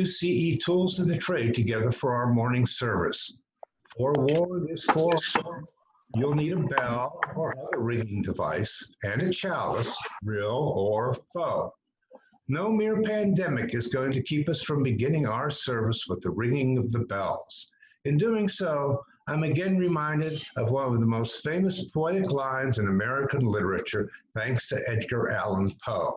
UUCE Tools of the Trade together for our morning service. Forewarned is forewarned. You'll need a bell or other ringing device and a chalice, real or faux. No mere pandemic is going to keep us from beginning our service with the ringing of the bells. In doing so, I'm again reminded of one of the most famous poetic lines in American literature, thanks to Edgar Allan Poe.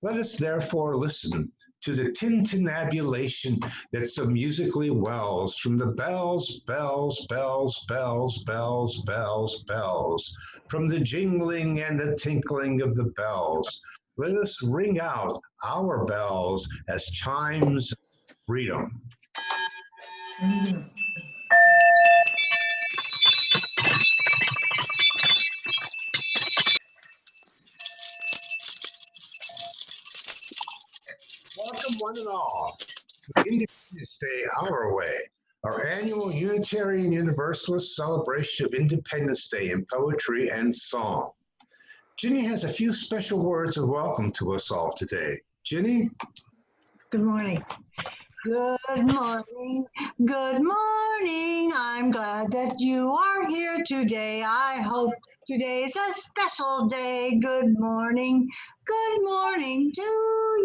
Let us therefore listen to the tintinnabulation that so musically wells from the bells, bells, bells, bells, bells, bells, bells, from the jingling and the tinkling of the bells. Let us ring out our bells as chimes of freedom. Welcome one and all to Independence Day Our Way, our annual Unitarian Universalist celebration of Independence Day in poetry and song. Ginny has a few special words of welcome to us all today. Ginny? Good morning. Good morning. Good morning. I'm glad that you are here today. I hope today's a special day. Good morning. Good morning to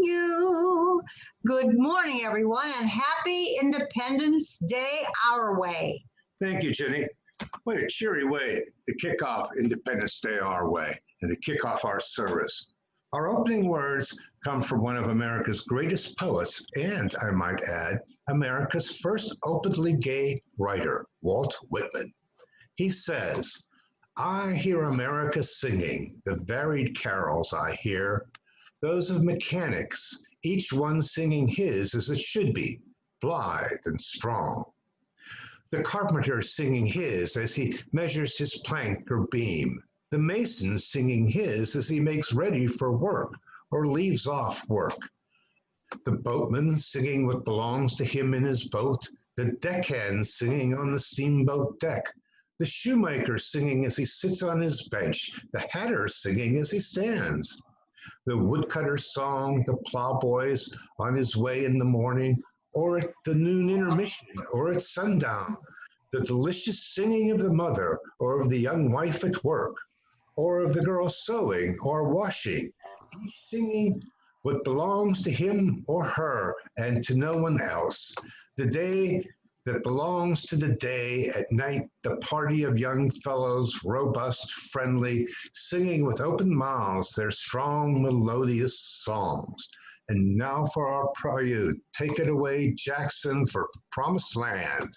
you. Good morning, everyone, and happy Independence Day our way. Thank you, Ginny. What a cheery way to kick off Independence Day our way and to kick off our service. Our opening words come from one of America's greatest poets and, I might add, America's first openly gay writer, Walt Whitman. He says, "I hear America singing, the varied carols I hear, those of mechanics, each one singing his as it should be, blithe and strong. The carpenter singing his as he measures his plank or beam, the mason singing his as he makes ready for work or leaves off work. The boatman singing what belongs to him in his boat, the deckhand singing on the steamboat deck, the shoemaker singing as he sits on his bench, the hatter singing as he stands. The woodcutter's song, the plowboy's on his way in the morning, or at the noon intermission, or at sundown, the delicious singing of the mother or of the young wife at work, or of the girl sewing or washing, each singing what belongs to him or her and to no one else. The day that belongs to the day, at night the party of young fellows, robust, friendly, singing with open mouths their strong melodious songs. And now for our prelude. Take it away, Jackson, for Promised Land."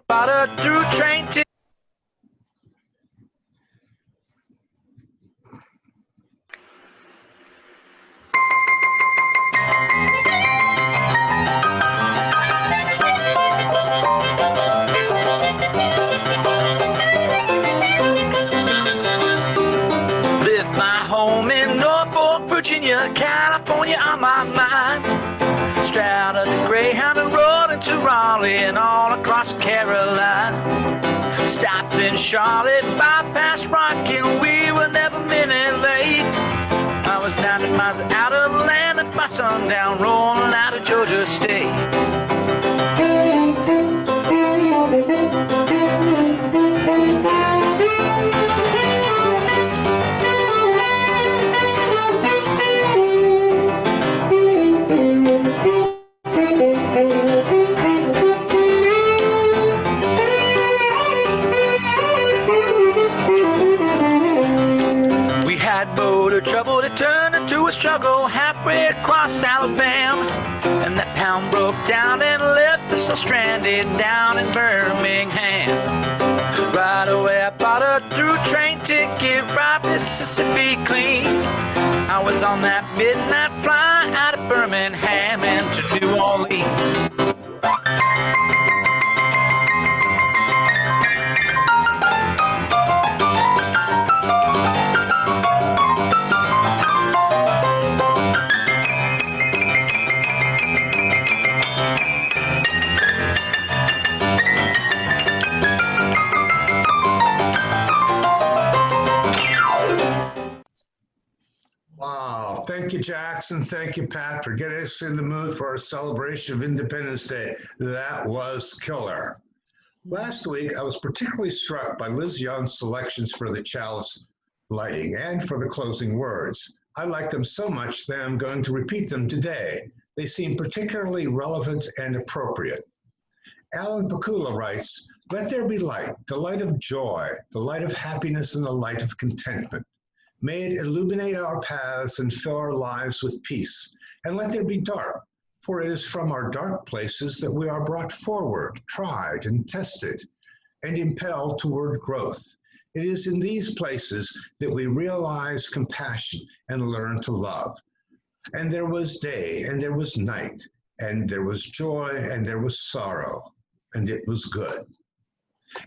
Bought a through train ticket. Left my home in Norfolk, Virginia, California on my mind. Straight of the Greyhound and rode into Raleigh and all across Carolina. Stopped in Charlotte, bypassed Rocky, and we were never a minute late. I was 90 miles out of Atlanta by sundown, rolling out of Georgia State. Trouble that turned into a struggle halfway across Alabama, and that pound broke down and left us all stranded down in Birmingham. Right away I bought a through train ticket, right Mississippi clean. I was on that midnight flight out of Birmingham and to New Orleans. Jackson. Thank you, Pat, for getting us in the mood for our celebration of Independence Day. That was killer. Last week, I was particularly struck by Liz Young's selections for the chalice lighting and for the closing words. I like them so much that I'm going to repeat them today. They seem particularly relevant and appropriate. Alan Pakula writes, "Let there be light, the light of joy, the light of happiness, and the light of contentment. May it illuminate our paths and fill our lives with peace. And let there be dark, for it is from our dark places that we are brought forward, tried and tested, and impelled toward growth. It is in these places that we realize compassion and learn to love. And there was day, and there was night, and there was joy, and there was sorrow, and it was good."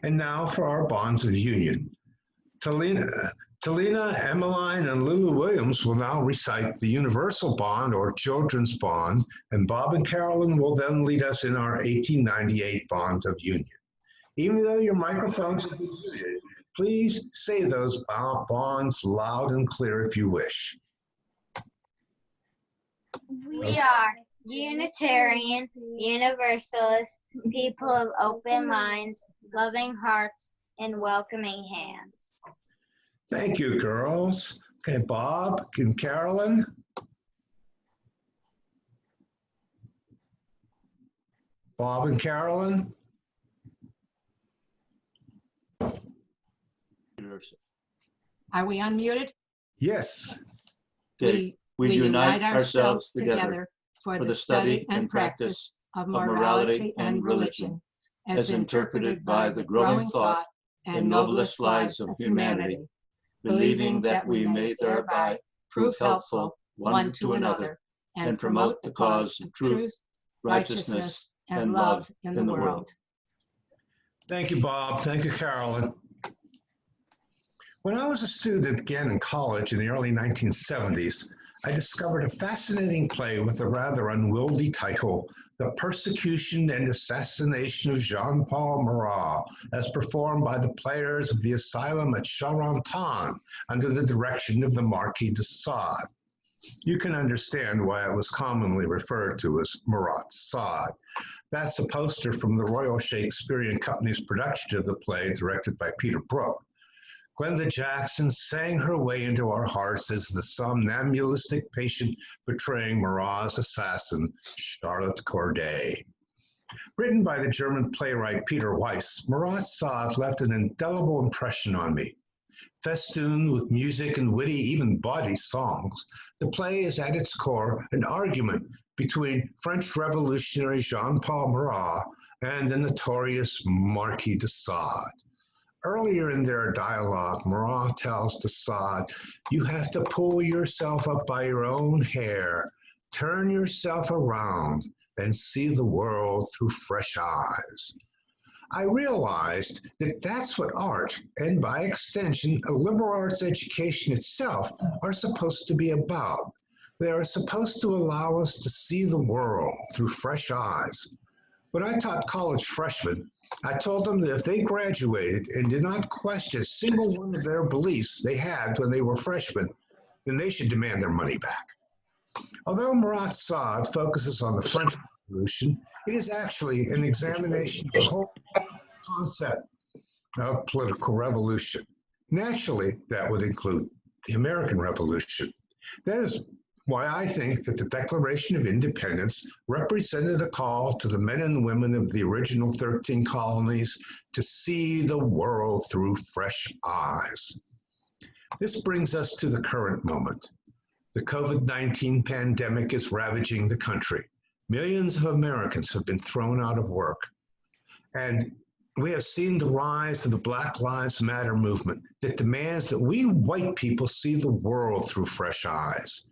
And now for our bonds of union. Talina, Emmeline, and Lulu Williams will now recite the universal bond or children's bond, and Bob and Carolyn will then lead us in our 1898 bond of union. Even though your microphones have been muted, please say those bonds loud and clear if you wish. We are Unitarian, Universalist, people of open minds, loving hearts, and welcoming hands. Thank you, girls. Okay, Bob and Carolyn. Bob and Carolyn. Are we unmuted? Yes. Okay. We unite ourselves together for the study and practice of morality and religion, as interpreted by the growing thought and noblest lives of humanity, believing that we may thereby prove helpful one to another and promote the cause of truth, righteousness, and love in the world. Thank you, Bob. Thank you, Carolyn. When I was a student again in college in the early 1970s, I discovered a fascinating play with a rather unwieldy title, The Persecution and Assassination of Jean-Paul Marat, as performed by the players of the asylum at Charenton under the direction of the Marquis de Sade. You can understand why it was commonly referred to as Marat's Sade. That's a poster from the Royal Shakespeare Company's production of the play, directed by Peter Brook. Glenda Jackson sang her way into our hearts as the somnambulistic patient portraying Marat's assassin, Charlotte Corday. Written by the German playwright Peter Weiss, Marat's Sade left an indelible impression on me. Festooned with music and witty, even bawdy songs, the play is at its core an argument between French revolutionary Jean-Paul Marat and the notorious Marquis de Sade. Earlier in their dialogue, Morrow tells de Sade, "You have to pull yourself up by your own hair, turn yourself around, and see the world through fresh eyes." I realized that that's what art, and by extension, a liberal arts education itself, are supposed to be about. They are supposed to allow us to see the world through fresh eyes. When I taught college freshmen, I told them that if they graduated and did not question a single one of their beliefs they had when they were freshmen, then they should demand their money back. Although Marat's Sade focuses on the French Revolution, it is actually an examination of the whole concept of political revolution. Naturally, that would include the American Revolution. That is why I think that the Declaration of Independence represented a call to the men and women of the original 13 colonies to see the world through fresh eyes. This brings us to the current moment. The COVID-19 pandemic is ravaging the country. Millions of Americans have been thrown out of work. And we have seen the rise of the Black Lives Matter movement that demands that we white people see the world through fresh eyes.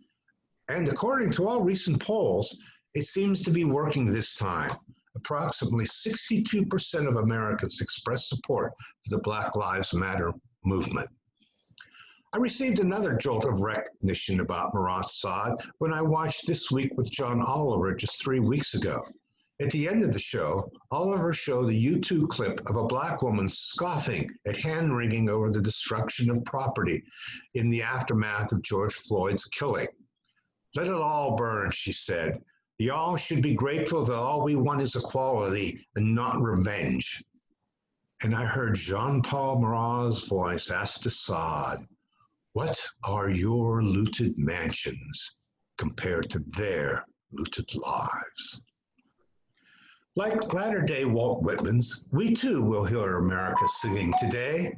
And according to all recent polls, it seems to be working this time. Approximately 62% of Americans expressed support for the Black Lives Matter movement. I received another jolt of recognition about Marat's Sade when I watched This Week with John Oliver just 3 weeks ago. At the end of the show, Oliver showed a YouTube clip of a Black woman scoffing at hand-wringing over the destruction of property in the aftermath of George Floyd's killing. Let it all burn, she said. Y'all should be grateful that all we want is equality and not revenge. And I heard Jean-Paul Marat's voice ask Assad, what are your looted mansions compared to their looted lives? Like latter-day Walt Whitmans, we too will hear America singing today.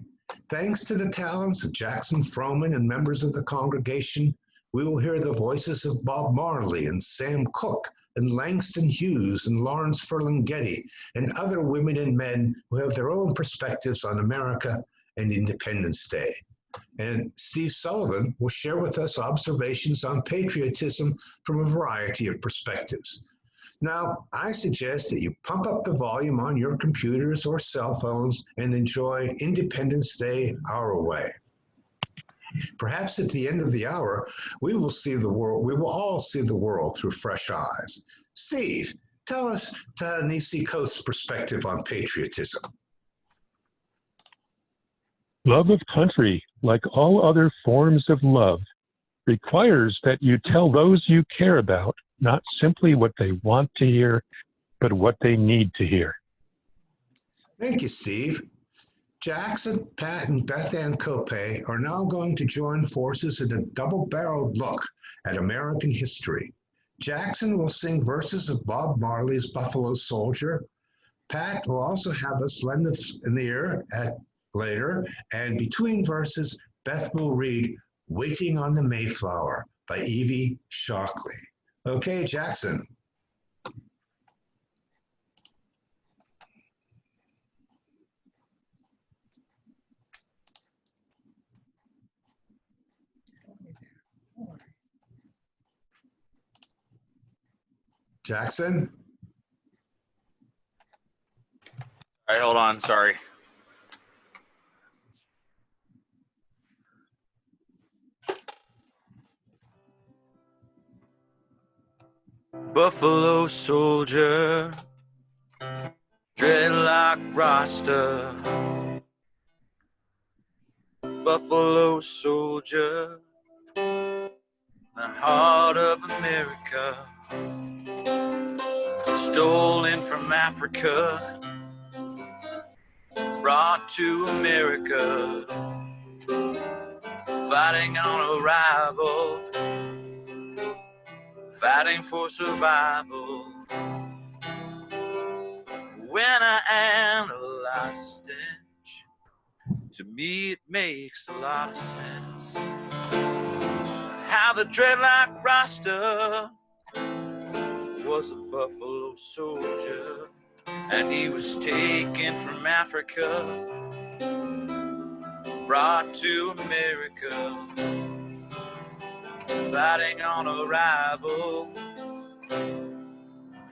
Thanks to the talents of Jackson Froman and members of the congregation, we will hear the voices of Bob Marley and Sam Cooke and Langston Hughes and Lawrence Ferlinghetti and other women and men who have their own perspectives on America and Independence Day. And Steve Sullivan will share with us observations on patriotism from a variety of perspectives. Now, I suggest that you pump up the volume on your computers or cell phones and enjoy Independence Day our way. Perhaps at the end of the hour, we will all see the world through fresh eyes. Steve, tell us Ta-Nehisi Coates' perspective on patriotism. Love of country, like all other forms of love, requires that you tell those you care about not simply what they want to hear, but what they need to hear. Thank you, Steve. Jackson, Pat, and Beth Ann Cope are now going to join forces in a double-barreled look at American history. Jackson will sing verses of Bob Marley's Buffalo Soldier. Pat will also have us lend an ear later, and between verses, Beth will read Waiting on the Mayflower by Evie Shockley. Okay, Jackson. Jackson? All right, hold on. Sorry. Buffalo soldier, dreadlock rasta. Buffalo soldier, the heart of America. Stolen from Africa, brought to America. Fighting on arrival, fighting for survival. When I analyze the stench, to me it makes a lot of sense. How the dreadlock Rasta was a buffalo soldier, and he was taken from Africa, brought to America, fighting on arrival,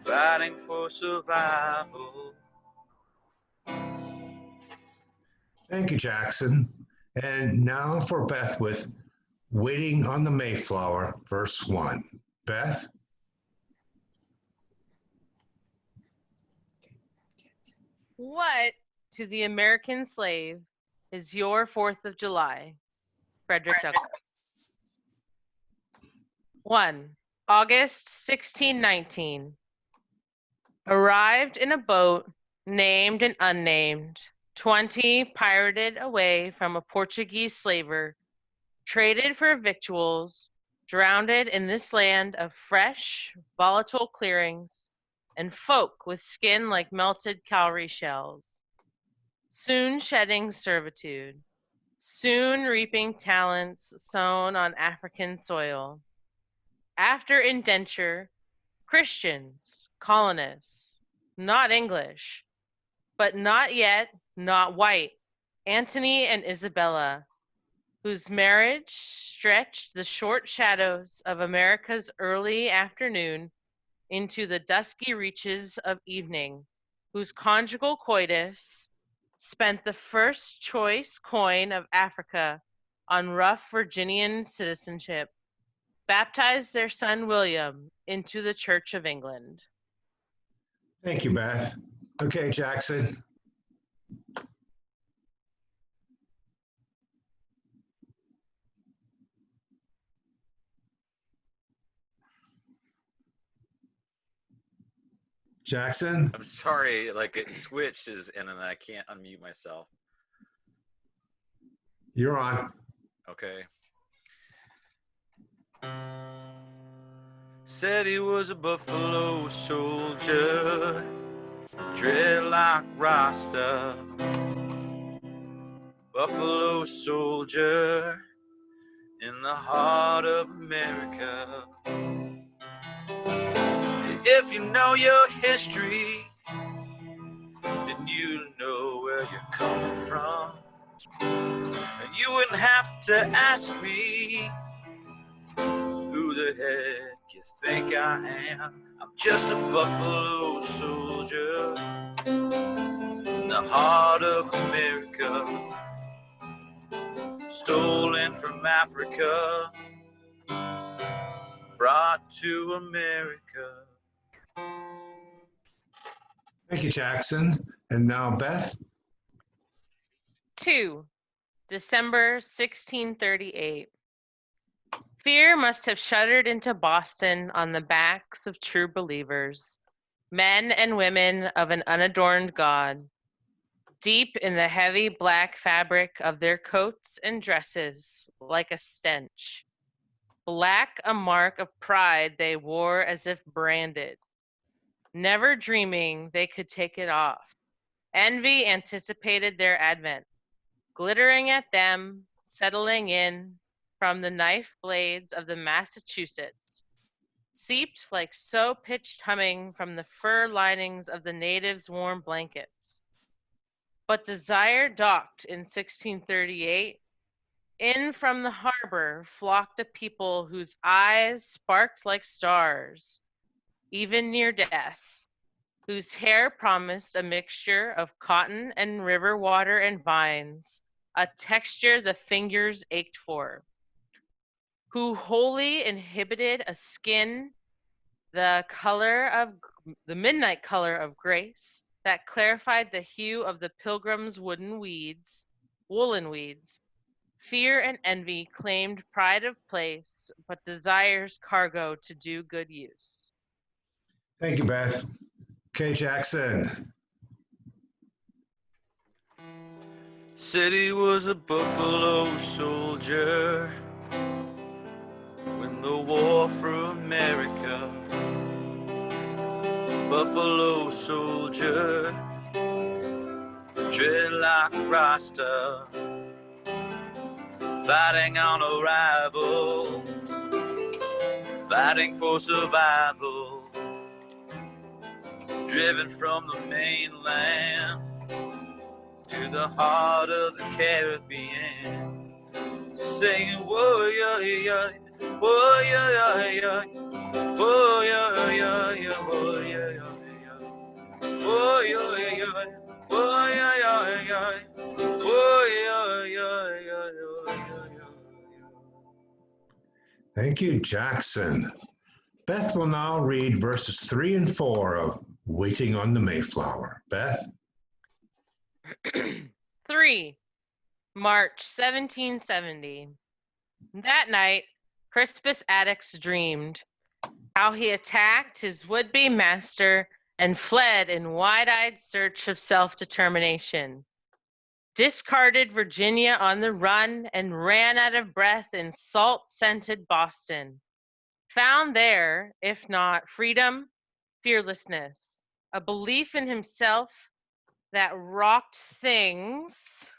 fighting for survival. Thank you, Jackson. And now for Beth with Waiting on the Mayflower, verse 1. Beth? What to the American slave is your 4th of July? Frederick Douglass. 1. August 1619. Arrived in a boat, named and unnamed, 20 pirated away from a Portuguese slaver, traded for victuals, drowned in this land of fresh, volatile clearings, and folk with skin like melted cowrie shells. Soon shedding servitude, soon reaping talents sown on African soil. After indenture, Christians, colonists, not English, but not yet, not white, Antony and Isabella, whose marriage stretched the short shadows of America's early afternoon into the dusky reaches of evening, whose conjugal coitus spent the first choice coin of Africa on rough Virginian citizenship, baptized their son William into the Church of England. Thank you, Beth. Okay, Jackson. Jackson? I'm sorry, like it switches and then I can't unmute myself. You're on. Okay. Said he was a buffalo soldier, dreadlock Rasta. Buffalo soldier in the heart of America. If you know your history, then you know where you're coming from. And you wouldn't have to ask me who the heck you think I am. I'm just a buffalo soldier in the heart of America. Stolen from Africa, brought to America. Thank you, Jackson. And now Beth? 2. December 1638. Fear must have shuddered into Boston on the backs of true believers, men and women of an unadorned God. Deep in the heavy black fabric of their coats and dresses, like a stench. Black a mark of pride they wore as if branded, never dreaming they could take it off. Envy anticipated their advent, glittering at them, settling in from the knife blades of the Massachusetts, seeped like sow-pitched humming from the fur linings of the natives' warm blankets. But desire docked in 1638. In from the harbor flocked a people whose eyes sparked like stars, even near death, whose hair promised a mixture of cotton and river water and vines, a texture the fingers ached for, who wholly inhibited a skin the midnight color of grace that clarified the hue of the pilgrim's woolen weeds. Fear and envy claimed pride of place, but desire's cargo to do good use. Thank you, Beth. Okay, Jackson. Said he was a buffalo soldier when the war for America. Buffalo soldier, dreadlock Rasta, fighting on arrival, fighting for survival, driven from the mainland to the heart of the Caribbean, singing whoa yeah yeah, whoa yeah yeah, whoa yeah yeah yeah, whoa yeah yeah yeah, whoa yeah yeah, whoa yeah yeah yeah, whoa yeah yeah yeah yeah. Thank you, Jackson. Beth will now read verses 3 and 4 of Waiting on the Mayflower. Beth? 3. March 1770. That night, Crispus Attucks dreamed how he attacked his would-be master and fled in wide-eyed search of self-determination, discarded Virginia on the run and ran out of breath in salt-scented Boston, found there, if not freedom, fearlessness, a belief in himself that rocked things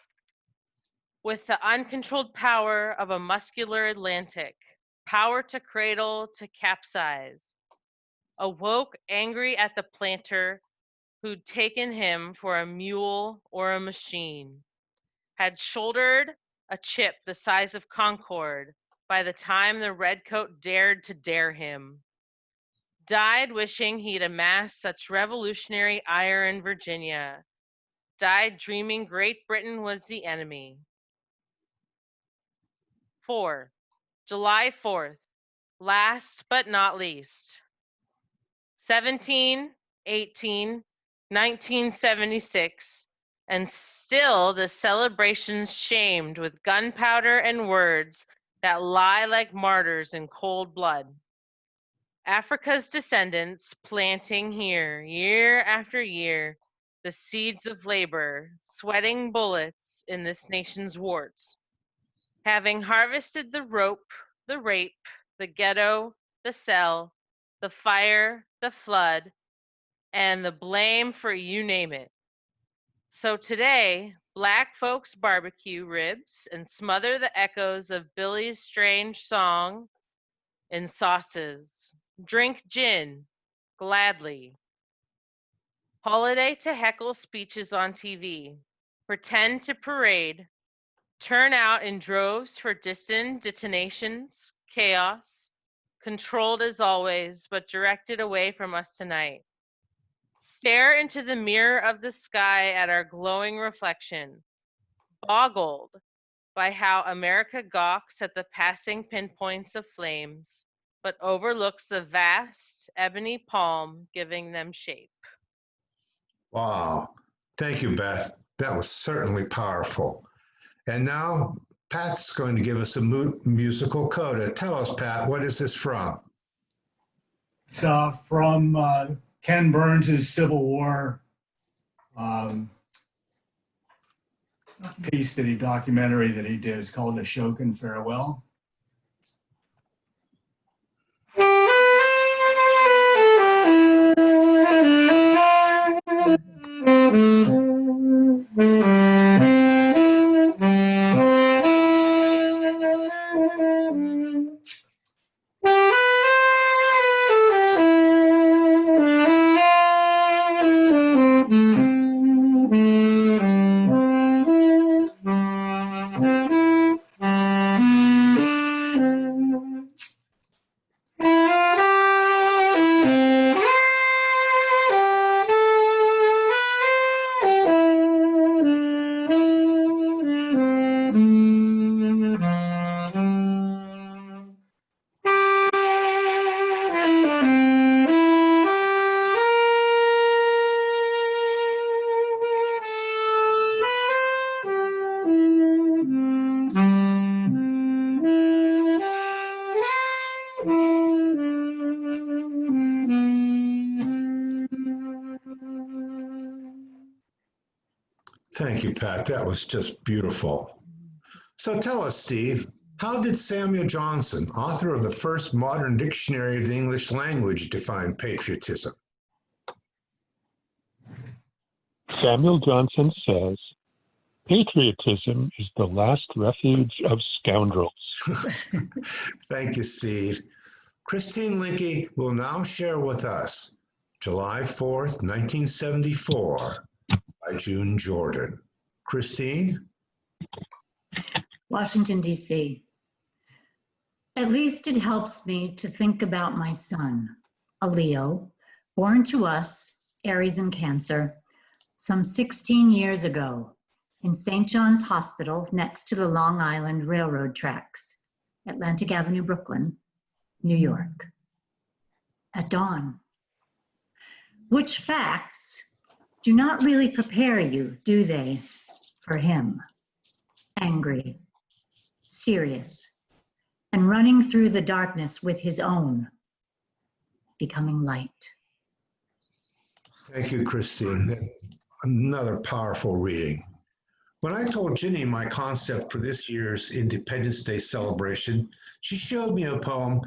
with the uncontrolled power of a muscular Atlantic, power to cradle, to capsize. Awoke angry at the planter who'd taken him for a mule or a machine, had shouldered a chip the size of Concord by the time the redcoat dared to dare him. Died wishing he'd amassed such revolutionary ire in Virginia. Died dreaming Great Britain was the enemy. 4. July 4th, last but not least. 17, 18, 1976, and still the celebrations shamed with gunpowder and words that lie like martyrs in cold blood. Africa's descendants planting here, year after year, the seeds of labor, sweating bullets in this nation's warts. Having harvested the rope, the rape, the ghetto, the cell, the fire, the flood, and the blame for you name it. So today, Black folks barbecue ribs and smother the echoes of Billy's strange song in sauces. Drink gin, gladly. Holiday to heckle speeches on TV. Pretend to parade. Turn out in droves for distant detonations, chaos. Controlled as always, but directed away from us tonight. Stare into the mirror of the sky at our glowing reflection. Boggled by how America gawks at the passing pinpoints of flames, but overlooks the vast ebony palm giving them shape. Wow. Thank you, Beth. That was certainly powerful. And now Pat's going to give us a musical coda. Tell us, Pat, what is this from? It's from Ken Burns' Civil War documentary that he did. It's called Ashokan Farewell. Thank you, Pat. That was just beautiful. So tell us, Steve, how did Samuel Johnson, author of the first modern dictionary of the English language, define patriotism? Samuel Johnson says, patriotism is the last refuge of scoundrels. Thank you, Steve. Christine Linke will now share with us July 4th, 1974 by June Jordan. Christine? Washington, D.C. At least it helps me to think about my son, a Leo, born to us, Aries and Cancer, some 16 years ago in St. John's Hospital next to the Long Island Railroad tracks, Atlantic Avenue, Brooklyn, New York, at dawn. Which facts do not really prepare you, do they, for him? Angry, serious, and running through the darkness with his own, becoming light. Thank you, Christine. Another powerful reading. When I told Ginny my concept for this year's Independence Day celebration, she showed me a poem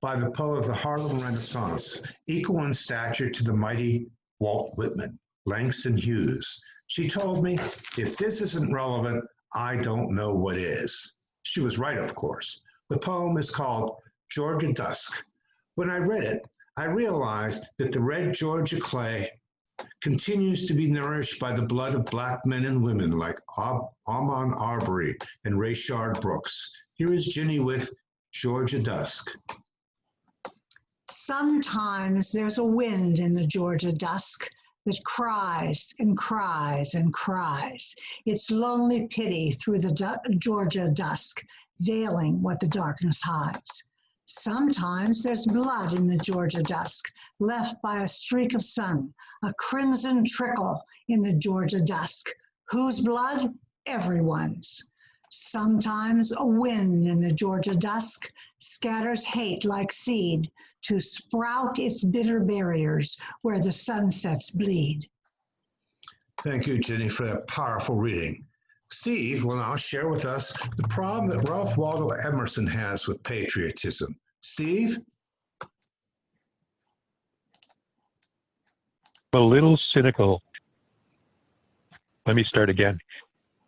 by the poet of the Harlem Renaissance, equal in stature to the mighty Walt Whitman, Langston Hughes. She told me, if this isn't relevant, I don't know what is. She was right, of course. The poem is called Georgia Dusk. When I read it, I realized that the red Georgia clay continues to be nourished by the blood of Black men and women like Ahmaud Arbery and Rayshard Brooks. Here is Ginny with Georgia Dusk. Sometimes there's a wind in the Georgia dusk that cries and cries and cries, its lonely pity through the Georgia dusk, veiling what the darkness hides. Sometimes there's blood in the Georgia dusk, left by a streak of sun, a crimson trickle in the Georgia dusk. Whose blood? Everyone's. Sometimes a wind in the Georgia dusk scatters hate like seed to sprout its bitter barriers where the sunsets bleed. Thank you, Jenny, for that powerful reading. Steve will now share with us the problem that Ralph Waldo Emerson has with patriotism. Steve? A little cynical. Let me start again.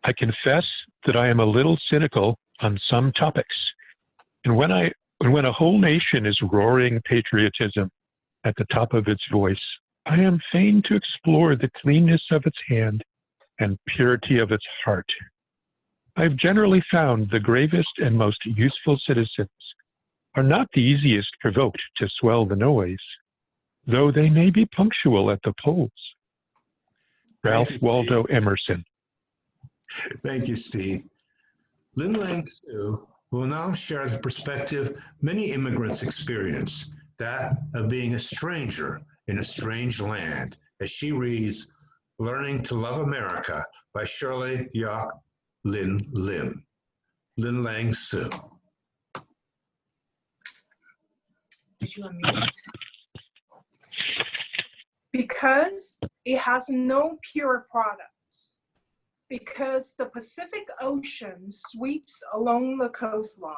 I confess that I am a little cynical on some topics. And when a whole nation is roaring patriotism at the top of its voice, I am fain to explore the cleanness of its hand and purity of its heart. I've generally found the gravest and most useful citizens are not the easiest provoked to swell the noise, though they may be punctual at the polls. Ralph Waldo Emerson. Thank you, Steve. Lin Lang Su will now share the perspective many immigrants experience, that of being a stranger in a strange land, as she reads Learning to Love America by Shirley Yak Lin Lim. Lin Lang Su. Because it has no pure products, because the Pacific Ocean sweeps along the coastline,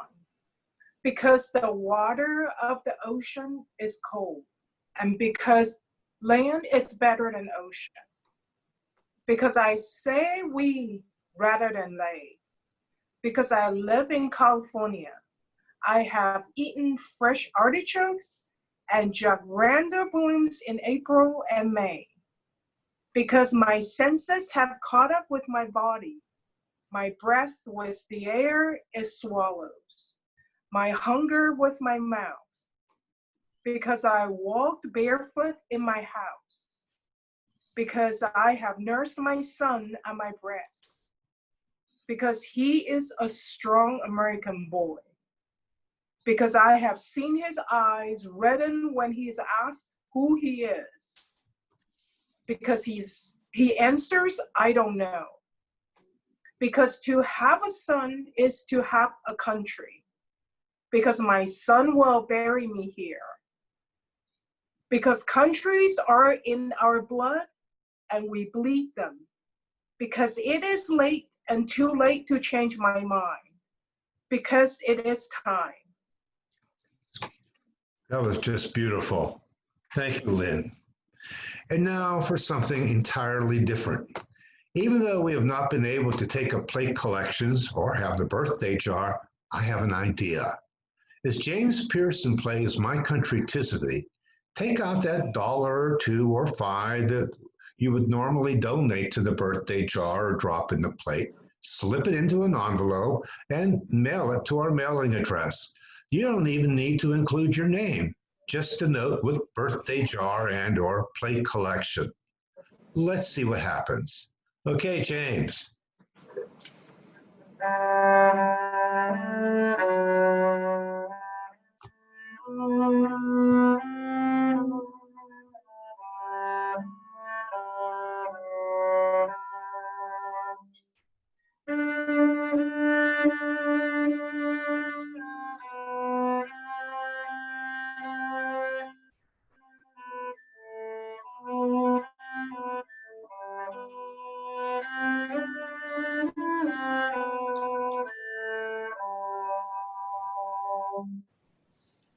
because the water of the ocean is cold, and because land is better than ocean. Because I say we rather than they. Because I live in California, I have eaten fresh artichokes and jacaranda blooms in April and May. Because my senses have caught up with my body, my breath with the air is swallows, my hunger with my mouth. Because I walked barefoot in my house. Because I have nursed my son at my breast. Because he is a strong American boy. Because I have seen his eyes redden when he is asked who he is. Because he answers, I don't know. Because to have a son is to have a country. Because my son will bury me here. Because countries are in our blood and we bleed them. Because it is late and too late to change my mind. Because it is time. That was just beautiful. Thank you, Lynn. And now for something entirely different. Even though we have not been able to take up plate collections or have the birthday jar, I have an idea. As James Pearson plays My Country 'Tis of Thee, take out that $1 or $2 or $5 that you would normally donate to the birthday jar or drop in the plate, slip it into an envelope, and mail it to our mailing address. You don't even need to include your name, just a note with birthday jar and or plate collection. Let's see what happens. Okay, James.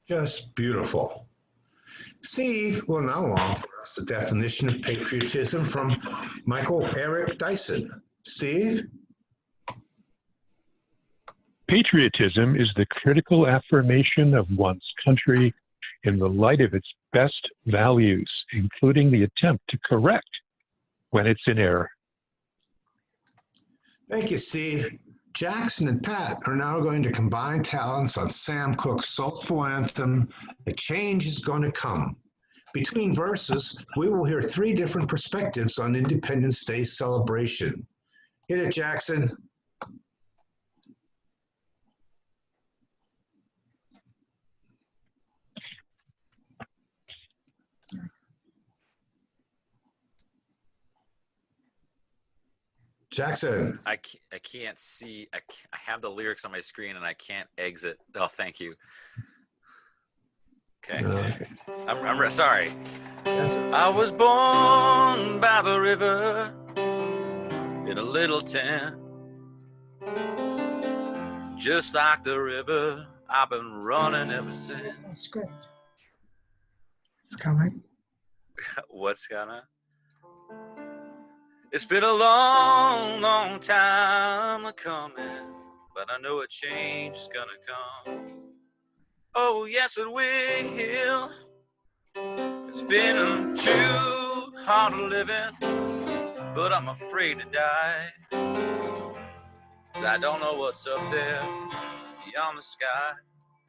Just beautiful. Steve will now offer us the definition of patriotism from Michael Eric Dyson. Steve? Patriotism is the critical affirmation of one's country in the light of its best values, including the attempt to correct when it's in error. Thank you, Steve. Jackson and Pat are now going to combine talents on Sam Cooke's soulful anthem, A Change is Going to Come. Between verses, we will hear 3 different perspectives on Independence Day celebration. Hit it, Jackson. Jackson. I can't see. I have the lyrics on my screen and I can't exit. Oh, thank you. Okay. I'm sorry. Yes. I was born by the river in a little tent. Just like the river, I've been running ever since. Script. It's coming. What's gonna? It's been a long, long time coming, but I know a change is gonna come. Oh, yes, it will. It's been too hard living, but I'm afraid to die. 'Cause I don't know what's up there beyond the sky.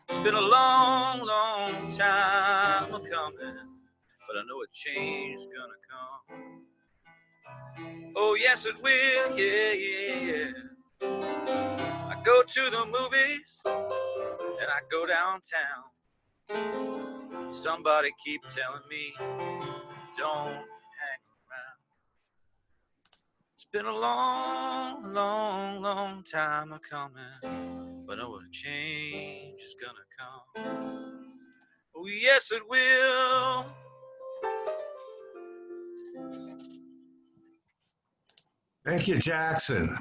It's been a long, long time coming, but I know a change is gonna come. Oh, yes, it will, yeah. I go to the movies and I go downtown. Somebody keep telling me, don't hang around. It's been a long, long, long time coming, but I know a change is gonna come. Oh, yes, it will. Thank you, Jackson.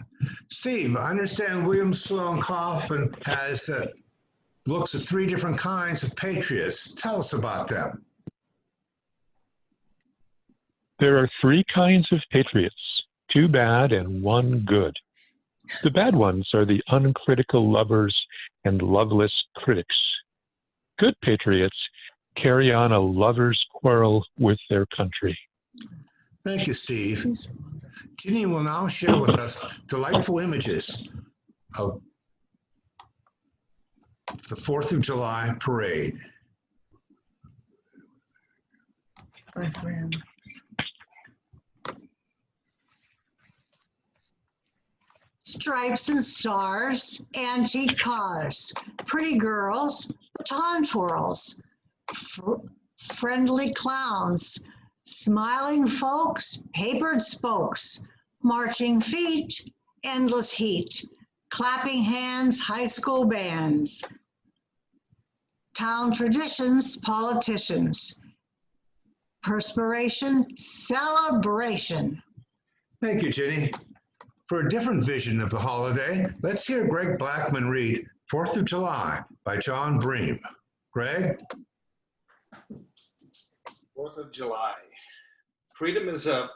Steve, I understand William Sloane Coffin has looks at 3 different kinds of patriots. Tell us about them. There are 3 kinds of patriots, 2 bad and 1 good. The bad ones are the uncritical lovers and loveless critics. Good patriots carry on a lover's quarrel with their country. Thank you, Steve. Ginny will now share with us delightful images of the 4th of July parade. My friend. Stripes and stars, antique cars, pretty girls, baton twirls, friendly clowns, smiling folks, papered spokes, marching feet, endless heat, clapping hands, high school bands, town traditions, politicians, perspiration, celebration. Thank you, Ginny. For a different vision of the holiday, let's hear Greg Blackman read 4th of July by John Bream. Greg? 4th of July. Freedom is a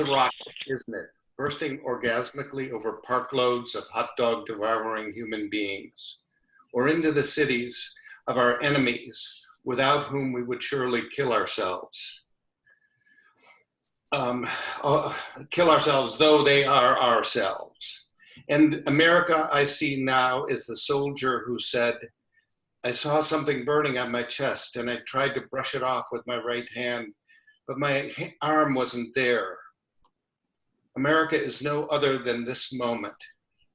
rocket, isn't it? Bursting orgasmically over park loads of hot dog devouring human beings, or into the cities of our enemies, without whom we would surely kill ourselves. Kill ourselves, though they are ourselves. And America I see now is the soldier who said, I saw something burning on my chest and I tried to brush it off with my right hand, but my arm wasn't there. America is no other than this moment,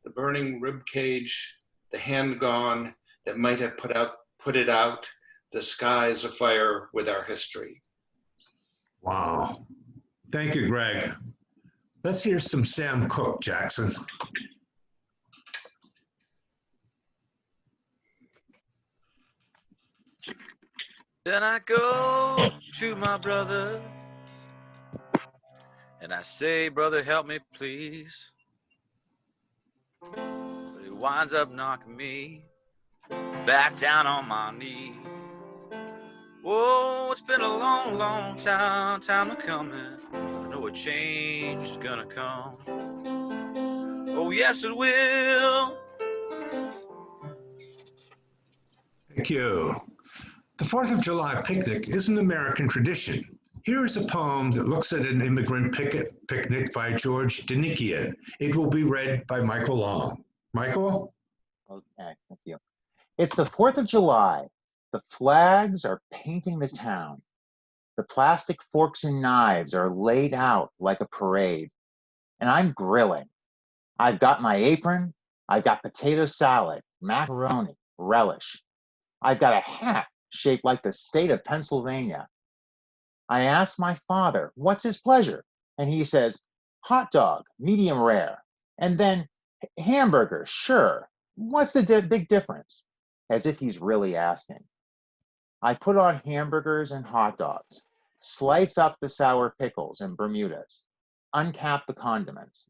the burning rib cage, the hand gone that might have put it out, the skies afire with our history. Wow. Thank you, Greg. Let's hear some Sam Cooke, Jackson. Then I go to my brother and I say, brother, help me, please. But he winds up knocking me back down on my knee. Whoa, it's been a long, long time coming. I know a change is gonna come. Oh, yes, it will. Thank you. The 4th of July picnic is an American tradition. Here is a poem that looks at an immigrant picnic by George Denikian. It will be read by Michael Long. Michael? Okay, thank you. It's the 4th of July. The flags are painting the town. The plastic forks and knives are laid out like a parade. And I'm grilling. I've got my apron. I've got potato salad, macaroni, relish. I've got a hat shaped like the state of Pennsylvania. I asked my father, what's his pleasure? And he says, hot dog, medium rare. And then hamburger, sure. What's the big difference? As if he's really asking. I put on hamburgers and hot dogs, slice up the sour pickles and Bermudas, uncap the condiments.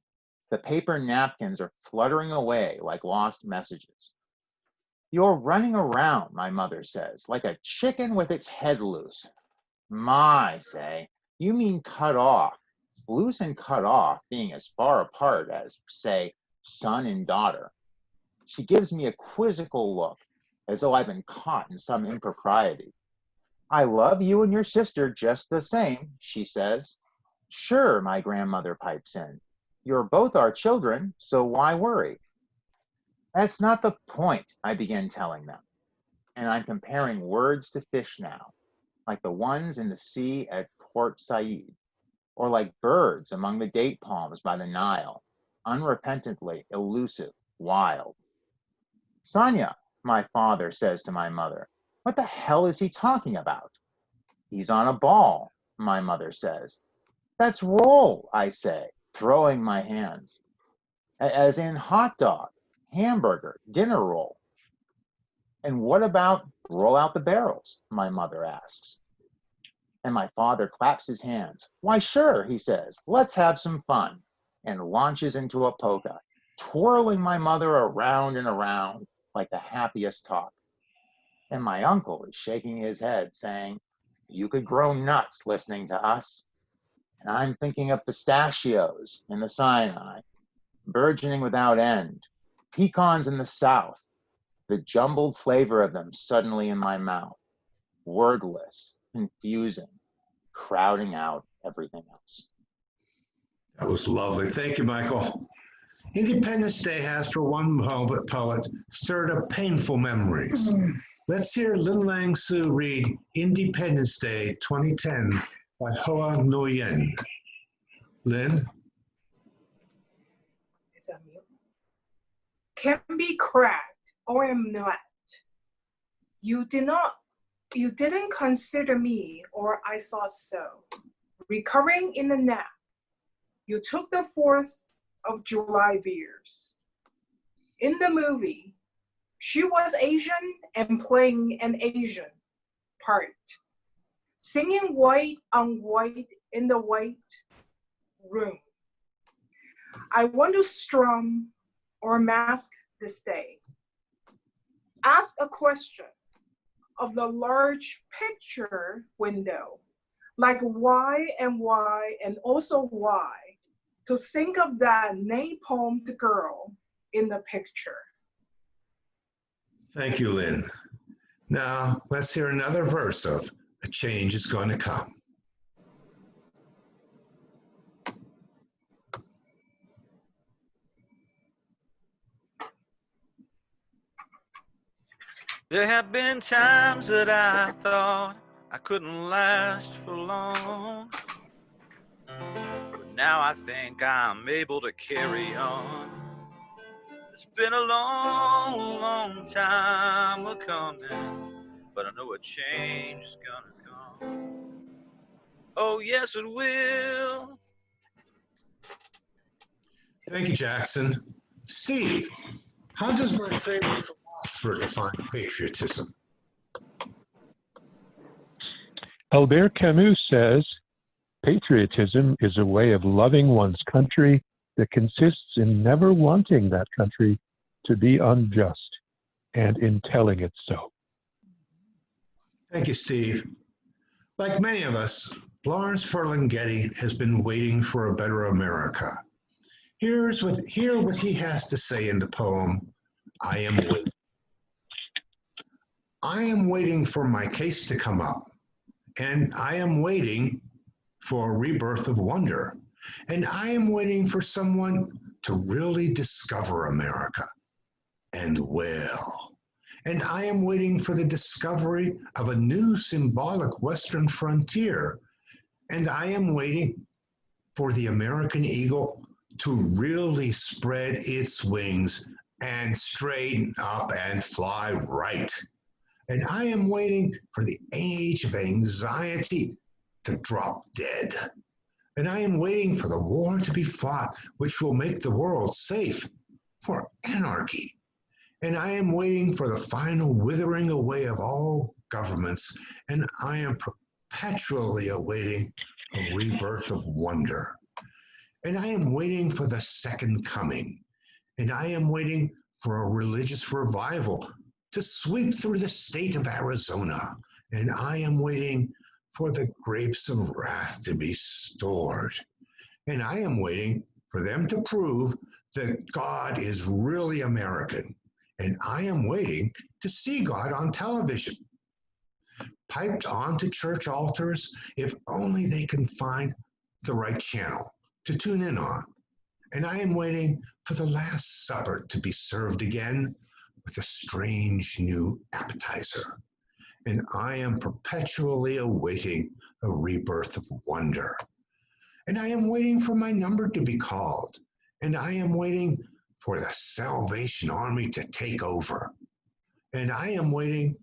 The paper napkins are fluttering away like lost messages. You're running around, my mother says, like a chicken with its head loose. I say, you mean cut off. Loose and cut off being as far apart as, say, son and daughter. She gives me a quizzical look, as though I've been caught in some impropriety. I love you and your sister just the same, she says. Sure, my grandmother pipes in. You're both our children, so why worry? That's not the point, I begin telling them. And I'm comparing words to fish now, like the ones in the sea at Port Said, or like birds among the date palms by the Nile, unrepentantly elusive, wild. Sonia, my father says to my mother, what the hell is he talking about? He's on a ball, my mother says. That's roll, I say, throwing my hands. As in hot dog, hamburger, dinner roll. And what about roll out the barrels, my mother asks. And my father claps his hands. Why, sure, he says, let's have some fun, and launches into a polka, twirling my mother around and around like the happiest top. And my uncle is shaking his head, saying, you could grow nuts listening to us. And I'm thinking of pistachios in the Sinai, burgeoning without end, pecans in the south, the jumbled flavor of them suddenly in my mouth, wordless, confusing, crowding out everything else. That was lovely. Thank you, Michael. Independence Day has, for one poet, stirred up painful memories. Let's hear Lin Lang Su read Independence Day 2010 by Hoa Nguyen. Lin? Can be cracked, or am not. You didn't consider me, or I thought so. Recovering in a nap, you took the 4th of July beers. In the movie, she was Asian and playing an Asian part, singing white on white in the white room. I want to strum or mask this day. Ask a question of the large picture window, like why and also why, to think of that napalmed girl in the picture. Thank you, Lynn. Now, let's hear another verse of A Change is Going to Come. There have been times that I thought I couldn't last for long, but now I think I'm able to carry on. It's been a long, long time a-coming, but I know a change is gonna come. Oh, yes, it will. Thank you, Jackson. Steve, how does my favorite philosopher define patriotism? Albert Camus says, patriotism is a way of loving one's country that consists in never wanting that country to be unjust and in telling it so. Thank you, Steve. Like many of us, Lawrence Ferlinghetti has been waiting for a better America. Hear what he has to say in the poem, I Am Waiting. I am waiting for my case to come up, and I am waiting for a rebirth of wonder, and I am waiting for someone to really discover America, and well. And I am waiting for the discovery of a new symbolic Western frontier, and I am waiting for the American eagle to really spread its wings and straighten up and fly right. And I am waiting for the age of anxiety to drop dead. And I am waiting for the war to be fought, which will make the world safe for anarchy. And I am waiting for the final withering away of all governments, and I am perpetually awaiting a rebirth of wonder. And I am waiting for the second coming, and I am waiting for a religious revival to sweep through the state of Arizona, and I am waiting for the grapes of wrath to be stored. And I am waiting for them to prove that God is really American. And I am waiting to see God on television, piped onto church altars, if only they can find the right channel to tune in on. And I am waiting for the Last Supper to be served again with a strange new appetizer. And I am perpetually awaiting a rebirth of wonder. And I am waiting for my number to be called. And I am waiting for the Salvation Army to take over. And I am waiting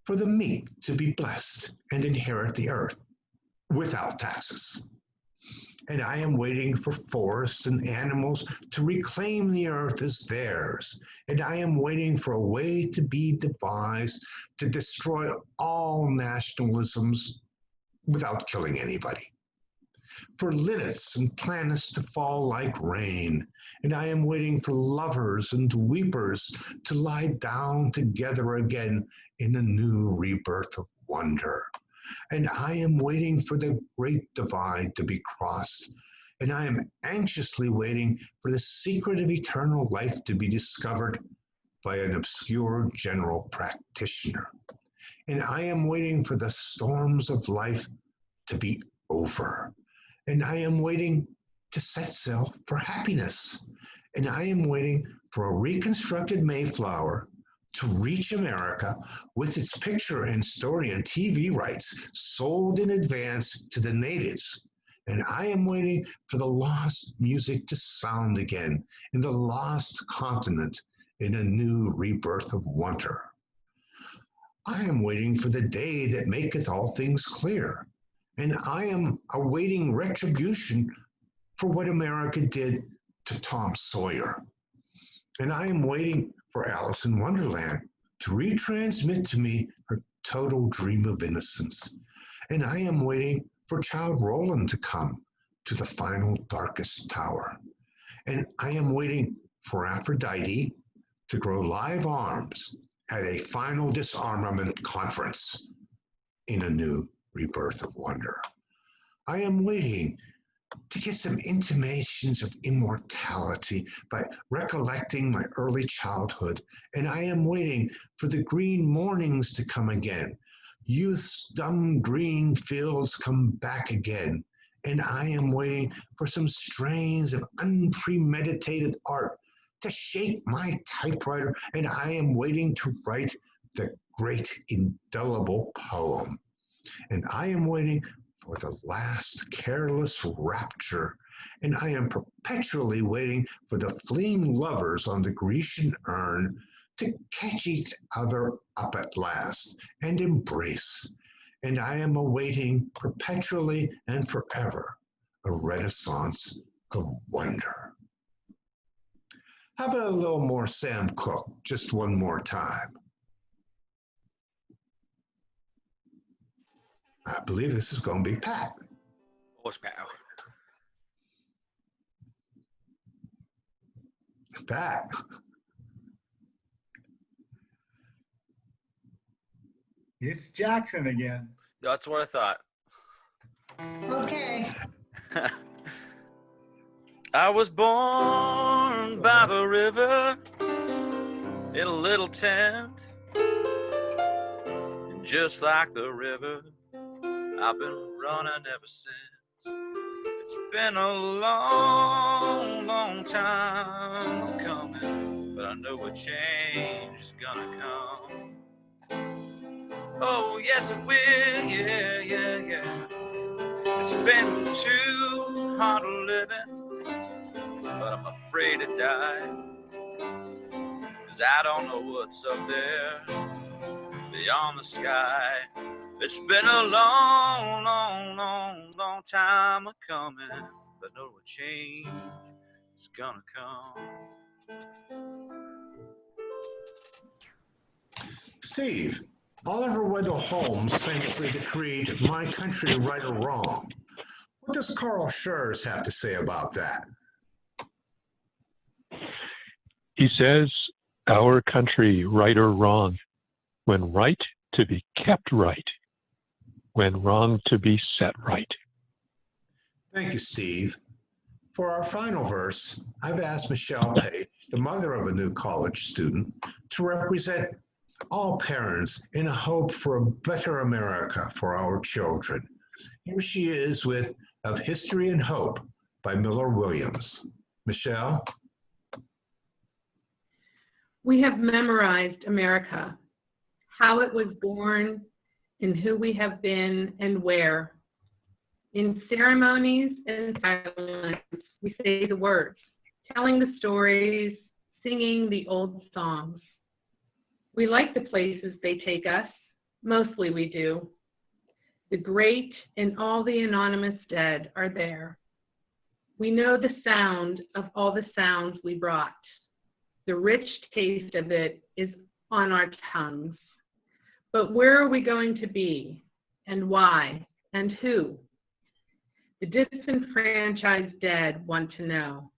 for the meek to be blessed and inherit the earth without taxes. And I am waiting for forests and animals to reclaim the earth as theirs. And I am waiting for a way to be devised to destroy all nationalisms without killing anybody. For linnets and planets to fall like rain. And I am waiting for lovers and weepers to lie down together again in a new rebirth of wonder. And I am waiting for the great divide to be crossed. And I am anxiously waiting for the secret of eternal life to be discovered by an obscure general practitioner. And I am waiting for the storms of life to be over. And I am waiting to set sail for happiness. And I am waiting for a reconstructed Mayflower to reach America with its picture and story and TV rights sold in advance to the natives. And I am waiting for the lost music to sound again in the lost continent in a new rebirth of wonder. I am waiting for the day that maketh all things clear. And I am awaiting retribution for what America did to Tom Sawyer. And I am waiting for Alice in Wonderland to retransmit to me her total dream of innocence. And I am waiting for Child Roland to come to the final darkest tower. And I am waiting for Aphrodite to grow live arms at a final disarmament conference in a new rebirth of wonder. I am waiting to get some intimations of immortality by recollecting my early childhood, and I am waiting for the green mornings to come again. Youth's dumb green fields come back again, and I am waiting for some strains of unpremeditated art to shape my typewriter, and I am waiting to write the great indelible poem. And I am waiting for the last careless rapture, and I am perpetually waiting for the fleeing lovers on the Grecian urn to catch each other up at last and embrace. And I am awaiting perpetually and forever a renaissance of wonder. How about a little more Sam Cooke, just one more time? I believe this is going to be Pat. Horsepower. Pat. It's Jackson again. That's what I thought. Okay. I was born by the river in a little tent. And just like the river, I've been running ever since. It's been a long, long time coming, but I know a change is gonna come. Oh, yes it will, yeah, yeah, yeah. It's been too hard living, but I'm afraid to die. 'Cause I don't know what's up there beyond the sky. It's been a long, long, long, long time coming, but I know a change is gonna come. Steve, Oliver Wendell Holmes famously decreed, "My country, right or wrong." What does Carl Schurz have to say about that? He says, "Our country, right or wrong, when right, to be kept right, when wrong, to be set right." Thank you, Steve. For our final verse, I've asked Michelle Page, the mother of a new college student, to represent all parents in a hope for a better America for our children. Here she is with Of History and Hope by Miller Williams. Michelle? We have memorized America, how it was born, and who we have been and where. In ceremonies and silence, we say the words, telling the stories, singing the old songs. We like the places they take us, mostly we do. The great and all the anonymous dead are there. We know the sound of all the sounds we brought. The rich taste of it is on our tongues. But where are we going to be, and why, and who? The disenfranchised dead want to know.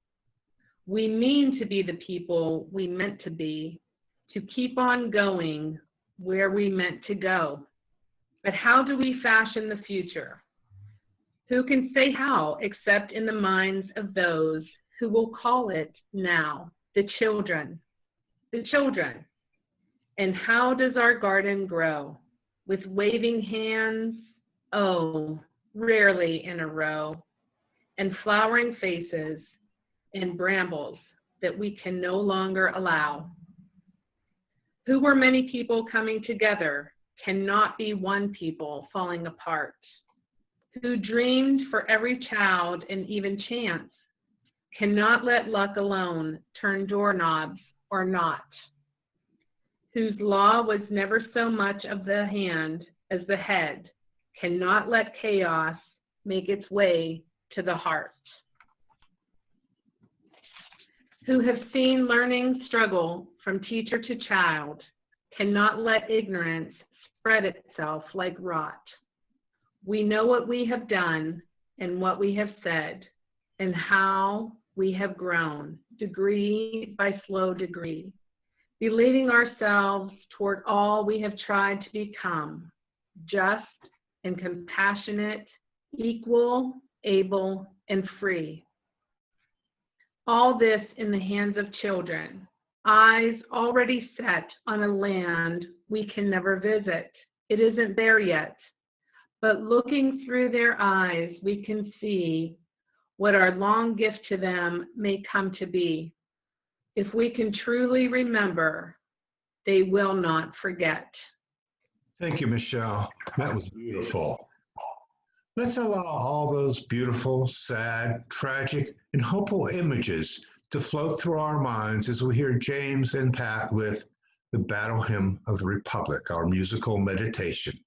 We mean to be the people we meant to be, to keep on going where we meant to go. But how do we fashion the future? Who can say how except in the minds of those who will call it now, the children, the children. And how does our garden grow? With waving hands, oh, rarely in a row, and flowering faces and brambles that we can no longer allow. Who were many people coming together cannot be one people falling apart. Who dreamed for every child and even chance cannot let luck alone turn doorknobs or not. Whose law was never so much of the hand as the head cannot let chaos make its way to the heart. Who have seen learning struggle from teacher to child cannot let ignorance spread itself like rot. We know what we have done and what we have said and how we have grown, degree by slow degree, believing ourselves toward all we have tried to become, just and compassionate, equal, able, and free. All this in the hands of children, eyes already set on a land we can never visit. It isn't there yet. But looking through their eyes, we can see what our long gift to them may come to be. If we can truly remember, they will not forget. Thank you, Michelle. That was beautiful. Let's allow all those beautiful, sad, tragic, and hopeful images to float through our minds as we hear James and Pat with the Battle Hymn of the Republic, our musical meditation.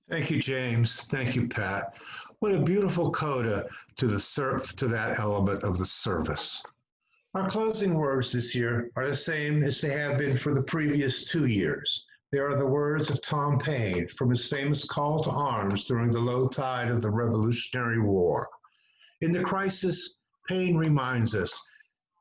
Thank you, James. Thank you, Pat. What a beautiful coda to that element of the service. Our closing words this year are the same as they have been for the previous 2 years. They are the words of Tom Paine from his famous call to arms during the low tide of the Revolutionary War. In the crisis, Paine reminds us,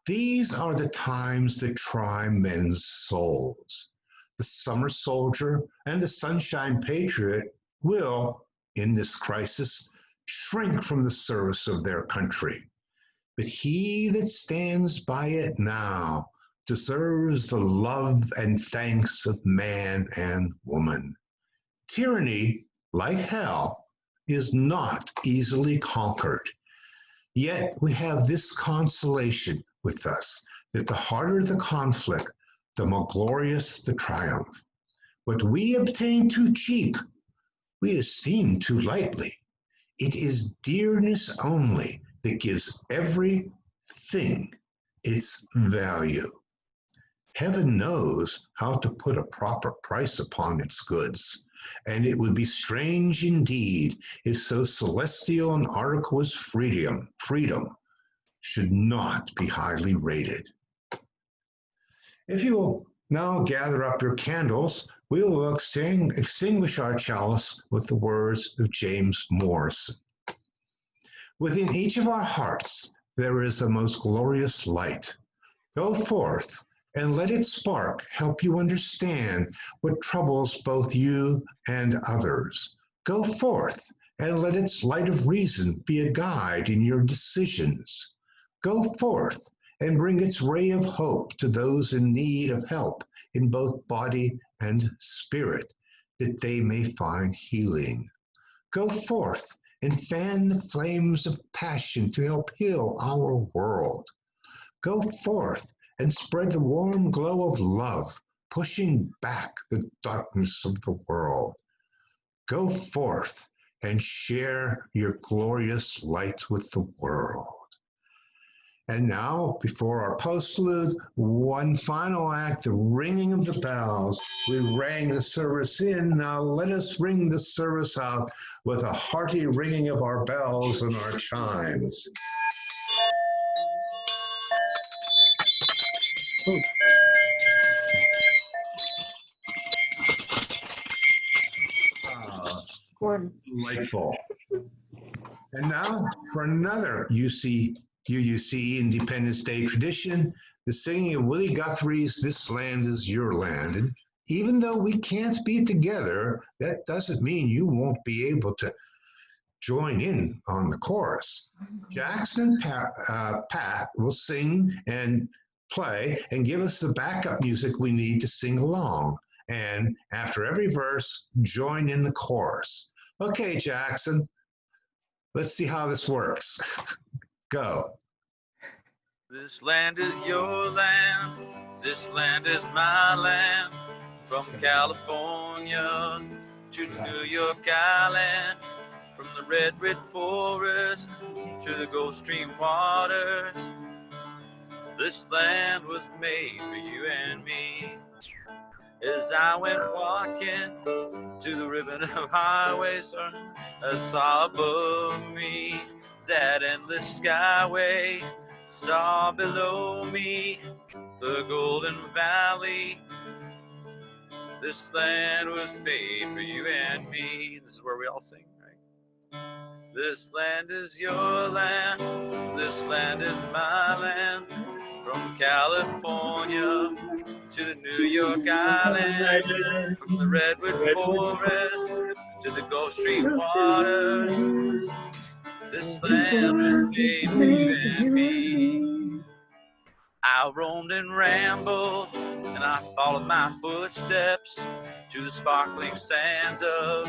these are the times that try men's souls. The summer soldier and the sunshine patriot will, in this crisis, shrink from the service of their country. But he that stands by it now deserves the love and thanks of man and woman. Tyranny, like hell, is not easily conquered. Yet we have this consolation with us, that the harder the conflict, the more glorious the triumph. What we obtain too cheap, we esteem too lightly. It is dearness only that gives everything its value. Heaven knows how to put a proper price upon its goods, and it would be strange indeed if so celestial an article as freedom should not be highly rated. If you will now gather up your candles, we will extinguish our chalice with the words of James Morrison. Within each of our hearts there is a most glorious light. Go forth and let its spark help you understand what troubles both you and others. Go forth and let its light of reason be a guide in your decisions. Go forth and bring its ray of hope to those in need of help in both body and spirit, that they may find healing. Go forth and fan the flames of passion to help heal our world. Go forth and spread the warm glow of love, pushing back the darkness of the world. Go forth and share your glorious light with the world. And now, before our postlude, one final act, the ringing of the bells. We rang the service in, now let us ring the service out with a hearty ringing of our bells and our chimes. Delightful. And now for another UUCE Independence Day tradition, the singing of Willie Guthrie's This Land Is Your Land. And even though we can't be together, that doesn't mean you won't be able to join in on the chorus. Jackson and Pat will sing and play and give us the backup music we need to sing along. And after every verse, join in the chorus. Okay, Jackson, let's see how this works. Go. This land is your land, this land is my land. From California to New York Island, from the red forest to the Gulf Stream waters. This land was made for you and me. As I went walking to the ribbon of highway, sir, I saw above me that endless skyway, saw below me the golden valley. This land was made for you and me. This is where we all sing, right? This land is your land, this land is my land. From California to the New York Island, from the redwood forest to the Gulf Stream waters. This land was made for you and me. I roamed and rambled, and I followed my footsteps to the sparkling sands of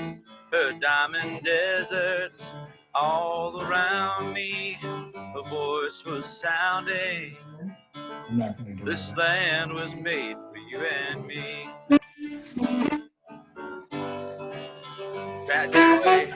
her diamond deserts. All around me, a voice was sounding. This land was made for you and me. Pat, take it away.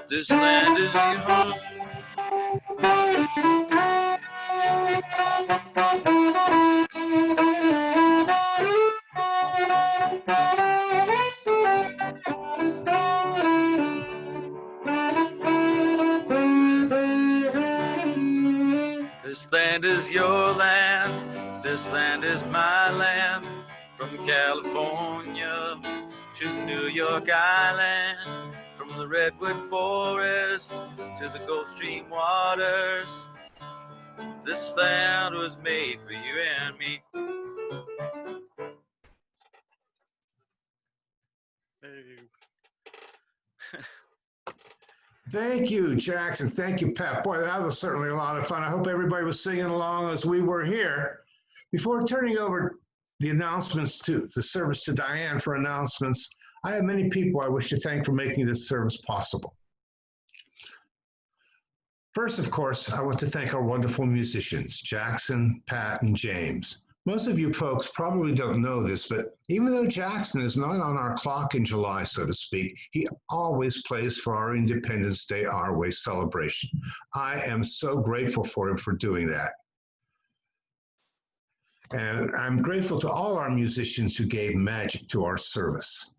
This land is yours. This land is your land. This land is my land. From California to New York Island, from the redwood forest to the Gulf Stream waters. This land was made for you and me. Thank you, Jackson. Thank you, Pat. Boy, that was certainly a lot of fun. I hope everybody was singing along as we were here. Before turning over the announcements to the service to Diane for announcements, I have many people I wish to thank for making this service possible. First, of course, I want to thank our wonderful musicians, Jackson, Pat, and James. Most of you folks probably don't know this, but even though Jackson is not on our clock in July, so to speak, he always plays for our Independence Day Our Way celebration. I am so grateful for him for doing that. And I'm grateful to all our musicians who gave magic to our service.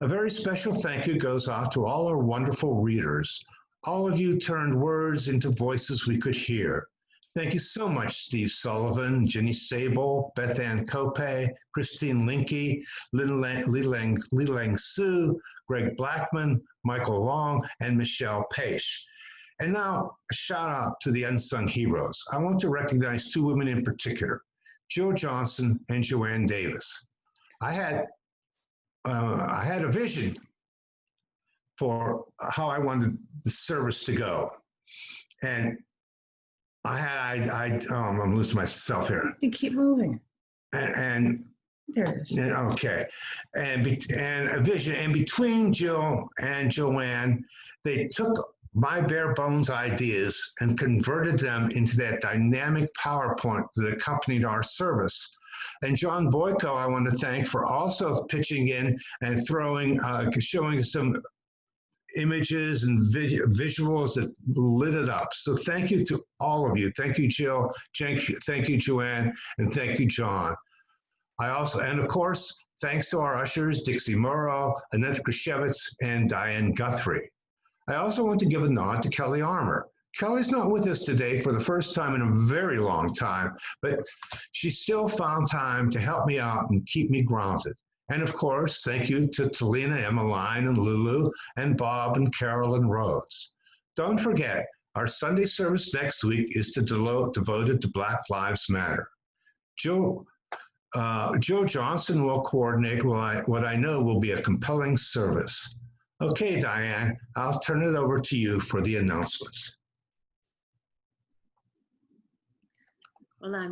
A very special thank you goes out to all our wonderful readers. All of you turned words into voices we could hear. Thank you so much, Steve Sullivan, Jenny Sabol, Beth Ann Cope, Christine Linke, Li Lang Su, Greg Blackman, Michael Long, and Michelle Page. And now, a shout out to the unsung heroes. I want to recognize two women in particular, Jill Johnson and Joanne Davis. I had a vision for how I wanted the service to go. And I'm losing myself here. You keep moving. And there it is. Okay. And a vision. And between Jill and Joanne, they took my bare bones ideas and converted them into that dynamic PowerPoint that accompanied our service. And John Boyko, I want to thank for also pitching in and showing some images and visuals that lit it up. So thank you to all of you. Thank you, Jill. Thank you, Joanne. And thank you, John. And of course, thanks to our ushers, Dixie Morrow, Annette Krusewicz, and Diane Guthrie. I also want to give a nod to Kelly Armour. Kelly's not with us today for the first time in a very long time, but she still found time to help me out and keep me grounded. And of course, thank you to Talina, Emmeline, and Lulu, and Bob, and Carol, and Rose. Don't forget, our Sunday service next week is devoted to Black Lives Matter. Joe Johnson will coordinate what I know will be a compelling service. Okay, Diane, I'll turn it over to you for the announcements. Well, I'm